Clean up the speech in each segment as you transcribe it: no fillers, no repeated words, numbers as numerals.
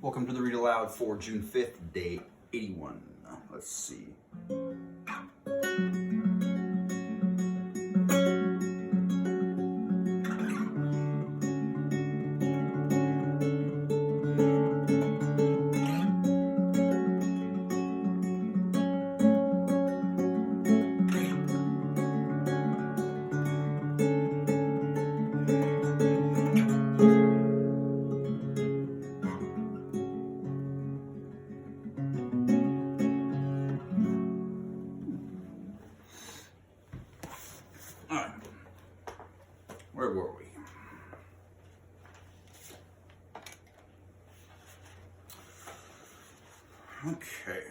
Welcome to the Read Aloud for June 5th, day 81. Let's see. All right. Where were we? Okay.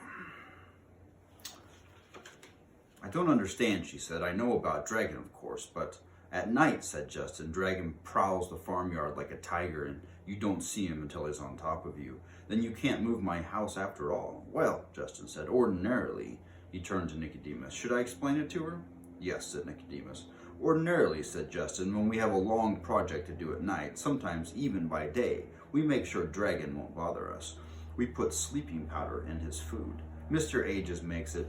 I don't understand, she said. I know about Dragon, of course, but at night, said Justin, Dragon prowls the farmyard like a tiger, and you don't see him until he's on top of you. Then you can't move my house after all. Well, Justin said, ordinarily. He turned to Nicodemus. Should I explain it to her? Yes, said Nicodemus. Ordinarily, said Justin, when we have a long project to do at night, sometimes even by day, we make sure Dragon won't bother us. We put sleeping powder in his food. Mr. Ages makes it.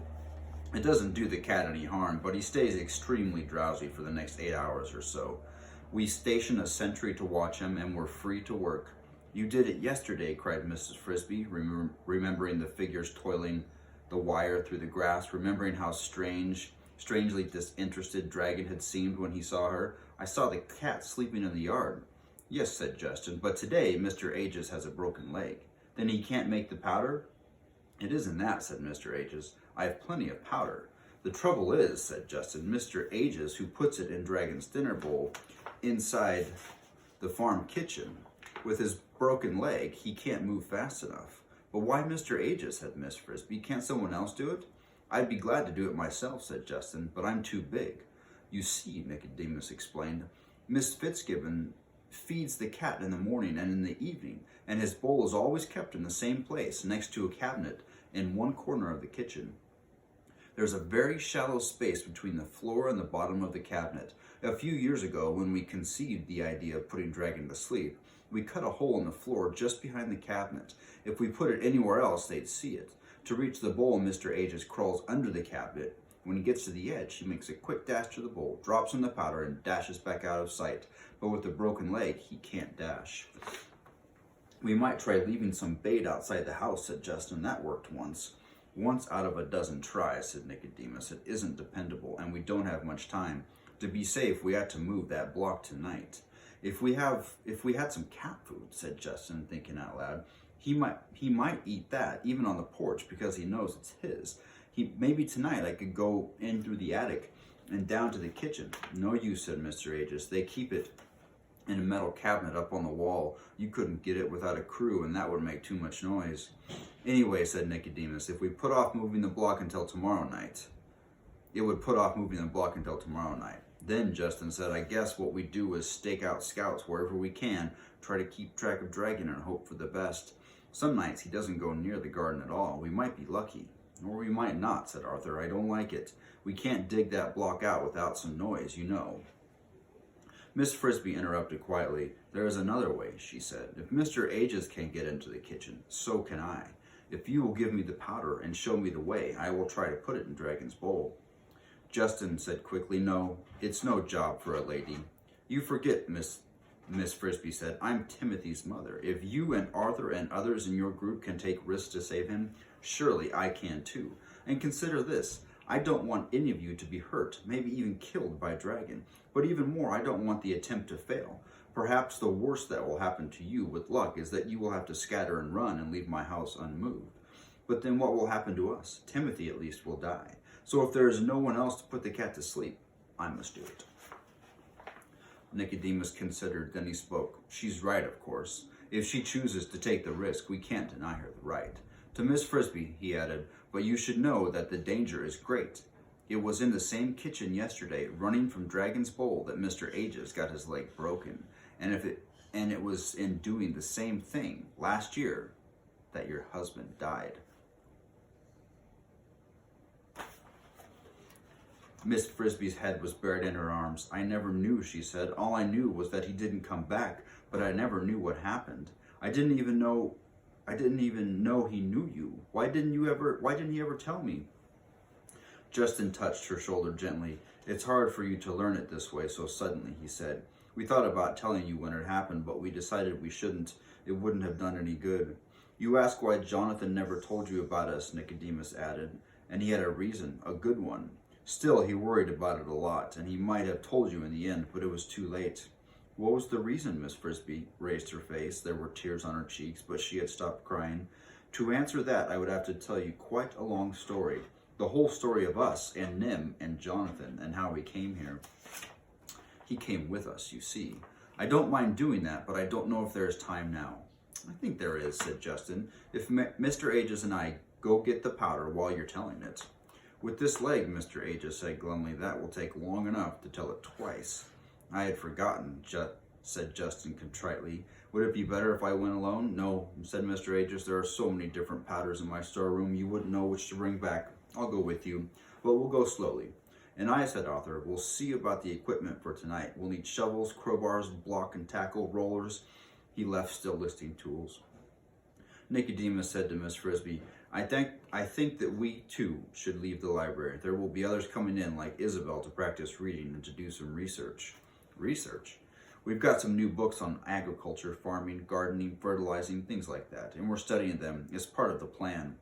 It doesn't do the cat any harm, but he stays extremely drowsy for the next 8 hours or so. We station a sentry to watch him, and we're free to work. You did it yesterday, cried Mrs. Frisbee, remembering the figures toiling the wire through the grass, remembering how strangely disinterested Dragon had seemed when he saw her. I saw the cat sleeping in the yard. Yes, said Justin, but today Mr. Ages has a broken leg. Then he can't make the powder? It isn't that, said Mr. Ages. I have plenty of powder. The trouble is, said Justin, Mr. Ages, who puts it in Dragon's dinner bowl inside the farm kitchen. With his broken leg, he can't move fast enough. But why Mr. Ages, said Miss Frisbee. Can't someone else do it? I'd be glad to do it myself, said Justin, but I'm too big. You see, Nicodemus explained, Miss Fitzgibbon feeds the cat in the morning and in the evening, and his bowl is always kept in the same place, next to a cabinet in one corner of the kitchen. There's a very shallow space between the floor and the bottom of the cabinet. A few years ago, when we conceived the idea of putting Dragon to sleep, we cut a hole in the floor just behind the cabinet. If we put it anywhere else, they'd see it. To reach the bowl, Mr. Ages crawls under the cabinet. When he gets to the edge, he makes a quick dash to the bowl, drops in the powder, and dashes back out of sight. But with a broken leg, he can't dash. We might try leaving some bait outside the house, said Justin. That worked once. Once out of a dozen tries, said Nicodemus. It isn't dependable, and we don't have much time. To be safe, we had to move that block tonight. If we had some cat food, said Justin, thinking out loud, he might eat that, even on the porch, because he knows it's his. Maybe tonight I could go in through the attic and down to the kitchen. No use, said Mr. Ages. They keep it in a metal cabinet up on the wall. You couldn't get it without a crew, and that would make too much noise. Anyway, said Nicodemus, if we put off moving the block until tomorrow night, it would put off moving the block until tomorrow night. Then, Justin said, I guess what we do is stake out scouts wherever we can, try to keep track of Dragon and hope for the best. Some nights he doesn't go near the garden at all. We might be lucky. Or we might not, said Arthur. I don't like it. We can't dig that block out without some noise, you know. Miss Frisbee interrupted quietly. There is another way, she said. If Mr. Ages can't get into the kitchen, so can I. If you will give me the powder and show me the way, I will try to put it in Dragon's bowl. Justin said quickly, no, it's no job for a lady. You forget, Miss Frisbee said, I'm Timothy's mother. If you and Arthur and others in your group can take risks to save him, surely I can too. And consider this, I don't want any of you to be hurt, maybe even killed by Dragon. But even more, I don't want the attempt to fail. Perhaps the worst that will happen to you with luck is that you will have to scatter and run and leave my house unmoved. But then what will happen to us? Timothy at least will die. So if there is no one else to put the cat to sleep, I must do it. Nicodemus considered, then he spoke. She's right, of course. If she chooses to take the risk, we can't deny her the right. To Miss Frisbee, he added, but you should know that the danger is great. It was in the same kitchen yesterday, running from Dragon's bowl, that Mr. Ages got his leg broken. And it was in doing the same thing last year that your husband died. Miss Frisbee's head was buried in her arms. I never knew, she said. All I knew was that he didn't come back, but I never knew what happened. I didn't even know I didn't even know he knew you. Why didn't he ever tell me? Justin touched her shoulder gently. It's hard for you to learn it this way so suddenly, he said. We thought about telling you when it happened, but we decided we shouldn't. It wouldn't have done any good. You ask why Jonathan never told you about us, Nicodemus added, and he had a reason, a good one. Still, he worried about it a lot, and he might have told you in the end, but it was too late. What was the reason? Miss Frisbee raised her face. There were tears on her cheeks, but she had stopped crying. To answer that, I would have to tell you quite a long story. The whole story of us and Nim and Jonathan and how we came here. He came with us, you see. I don't mind doing that, but I don't know if there is time now. I think there is, said Justin. If Mr. Aegis and I go get the powder while you're telling it. With this leg, Mr. Aegis said glumly, that will take long enough to tell it twice. I had forgotten, said Justin contritely. Would it be better if I went alone? No, said Mr. Aegis. There are so many different powders in my storeroom, you wouldn't know which to bring back. I'll go with you, but we'll go slowly. And I, said Arthur, will see about the equipment for tonight. We'll need shovels, crowbars, block and tackle, rollers. He left, still listing tools. Nicodemus said to Miss Frisbee, I think that we, too, should leave the library. There will be others coming in, like Isabel, to practice reading and to do some research. Research? We've got some new books on agriculture, farming, gardening, fertilizing, things like that, and we're studying them as part of the plan.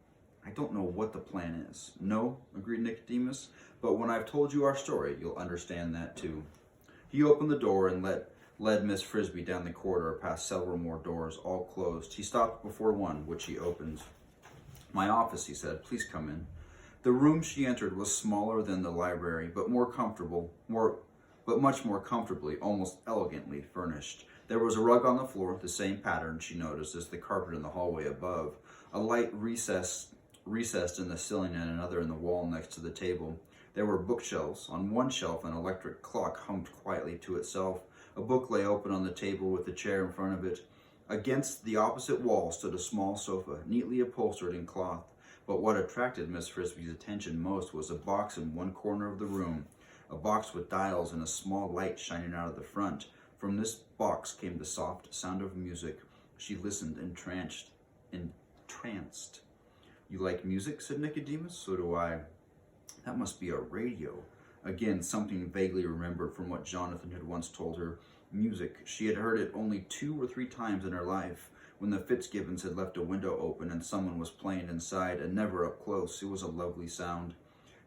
I don't know what the plan is. No, agreed Nicodemus, but when I've told you our story, you'll understand that too. He opened the door and led Miss Frisbee down the corridor past several more doors, all closed. He stopped before one, which he opened. My office, he said. Please come in. The room she entered was smaller than the library, but much more comfortably, almost elegantly furnished. There was a rug on the floor, the same pattern she noticed as the carpet in the hallway above. A light recessed in the ceiling and another in the wall next to the table. There were bookshelves. On one shelf, an electric clock hummed quietly to itself. A book lay open on the table with a chair in front of it. Against the opposite wall stood a small sofa, neatly upholstered in cloth. But what attracted Miss Frisbee's attention most was a box in one corner of the room, a box with dials and a small light shining out of the front. From this box came the soft sound of music. She listened, entranced. You like music, said Nicodemus. So do I. That must be a radio. Again, something vaguely remembered from what Jonathan had once told her. Music. She had heard it only 2 or 3 times in her life, when the Fitzgibbons had left a window open and someone was playing inside, and never up close. It was a lovely sound.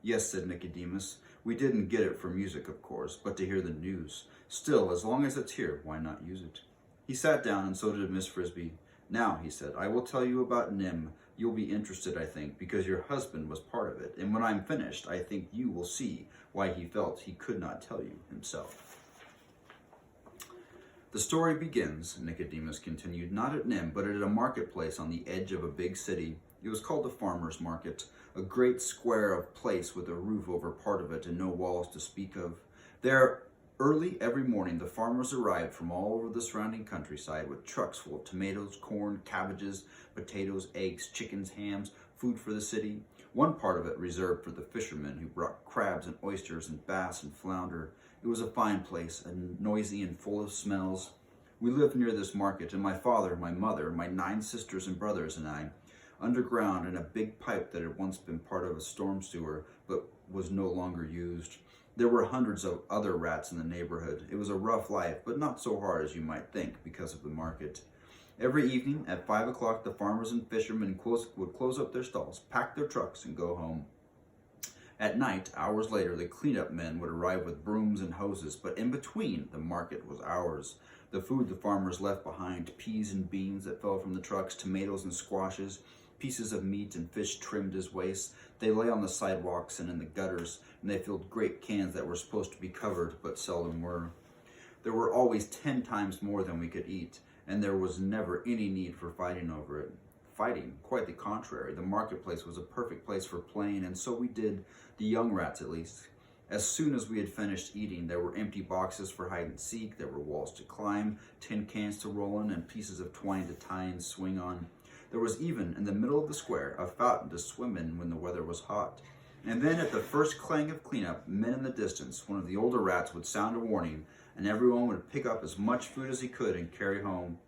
Yes, said Nicodemus. We didn't get it for music, of course, but to hear the news. Still, as long as it's here, why not use it? He sat down, and so did Miss Frisbee. Now, he said, I will tell you about Nim. You'll be interested, I think, because your husband was part of it. And when I'm finished, I think you will see why he felt he could not tell you himself. The story begins, Nicodemus continued, not at Nim, but at a marketplace on the edge of a big city. It was called the Farmer's Market, a great square of place with a roof over part of it and no walls to speak of. There, early every morning, the farmers arrived from all over the surrounding countryside with trucks full of tomatoes, corn, cabbages, potatoes, eggs, chickens, hams, food for the city. One part of it reserved for the fishermen who brought crabs and oysters and bass and flounder. It was a fine place, noisy and full of smells. We lived near this market, and my father, my mother, my 9 sisters and brothers and I, underground in a big pipe that had once been part of a storm sewer, but was no longer used. There were hundreds of other rats in the neighborhood. It was a rough life, but not so hard as you might think because of the market. Every evening at 5 o'clock, the farmers and fishermen would close up their stalls, pack their trucks, and go home. At night, hours later, the cleanup men would arrive with brooms and hoses, but in between, the market was ours. The food the farmers left behind, peas and beans that fell from the trucks, tomatoes and squashes, pieces of meat and fish trimmed as waste. They lay on the sidewalks and in the gutters, and they filled great cans that were supposed to be covered, but seldom were. There were always 10 times more than we could eat, and there was never any need for fighting over it. Fighting, quite the contrary. The marketplace was a perfect place for playing, and so we did, the young rats at least. As soon as we had finished eating, there were empty boxes for hide and seek, there were walls to climb, tin cans to roll in, and pieces of twine to tie and swing on. There was even, in the middle of the square, a fountain to swim in when the weather was hot. And then at the first clang of cleanup, men in the distance, one of the older rats would sound a warning, and everyone would pick up as much food as he could and carry home.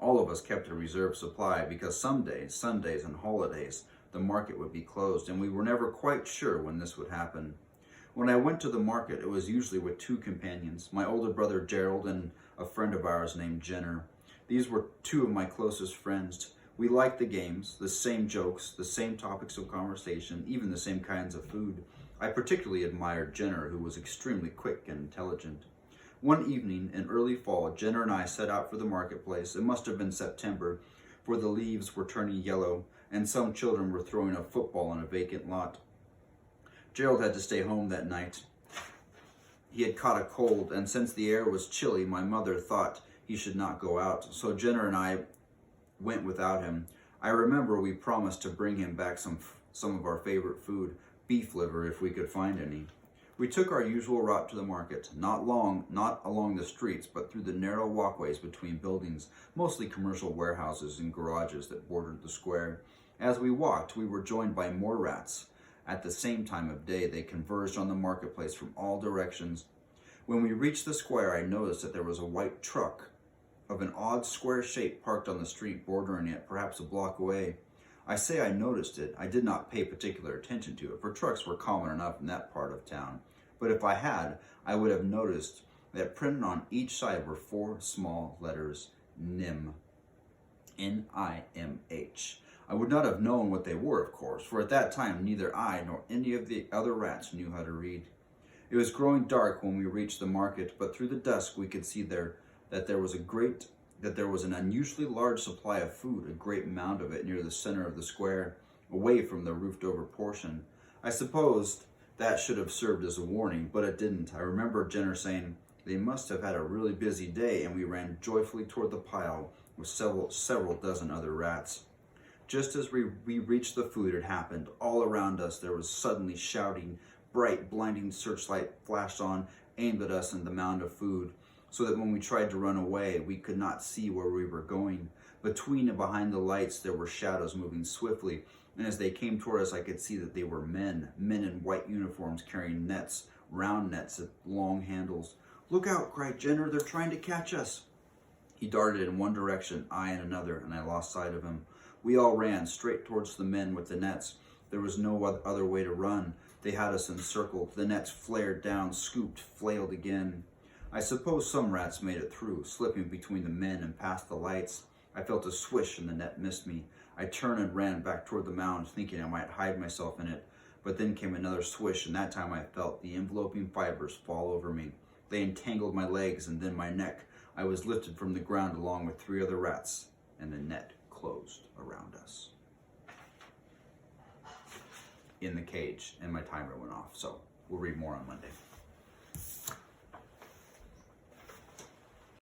All of us kept a reserve supply because some days, Sundays and holidays, the market would be closed, and we were never quite sure when this would happen. When I went to the market, it was usually with two companions, my older brother Gerald and a friend of ours named Jenner. These were two of my closest friends. We liked the games, the same jokes, the same topics of conversation, even the same kinds of food. I particularly admired Jenner, who was extremely quick and intelligent. One evening in early fall, Jenner and I set out for the marketplace. It must have been September, for the leaves were turning yellow, and some children were throwing a football on a vacant lot. Gerald had to stay home that night. He had caught a cold, and since the air was chilly, my mother thought he should not go out, so Jenner and I went without him. I remember we promised to bring him back some of our favorite food, beef liver if we could find any. We took our usual route to the market, not along the streets, but through the narrow walkways between buildings, mostly commercial warehouses and garages that bordered the square. As we walked, we were joined by more rats. At the same time of day, they converged on the marketplace from all directions. When we reached the square, I noticed that there was a white truck of an odd square shape parked on the street bordering it, perhaps a block away. I say I noticed it. I did not pay particular attention to it, for trucks were common enough in that part of town. But if I had, I would have noticed that printed on each side were 4 small letters, NIMH. N-I-M-H. I would not have known what they were, of course, for at that time neither I nor any of the other rats knew how to read. It was growing dark when we reached the market, but through the dusk we could see that there was an unusually large supply of food, a great mound of it near the center of the square, away from the roofed-over portion. I supposed that should have served as a warning, but it didn't. I remember Jenner saying, "They must have had a really busy day," and we ran joyfully toward the pile with several dozen other rats. Just as we reached the food, it happened. All around us there was suddenly shouting. Bright, blinding searchlight flashed on, aimed at us and the mound of food, so that when we tried to run away, we could not see where we were going. Between and behind the lights, there were shadows moving swiftly, and as they came toward us, I could see that they were men in white uniforms carrying nets, round nets at long handles. "Look out," cried Jenner, "they're trying to catch us." He darted in one direction, I in another, and I lost sight of him. We all ran straight towards the men with the nets. There was no other way to run. They had us encircled. The nets flared down, scooped, flailed again. I suppose some rats made it through, slipping between the men and past the lights. I felt a swish and the net missed me. I turned and ran back toward the mound, thinking I might hide myself in it. But then came another swish, and that time I felt the enveloping fibers fall over me. They entangled my legs and then my neck. I was lifted from the ground along with 3 other rats, and the net closed around us. In the cage, and my timer went off, so we'll read more on Monday.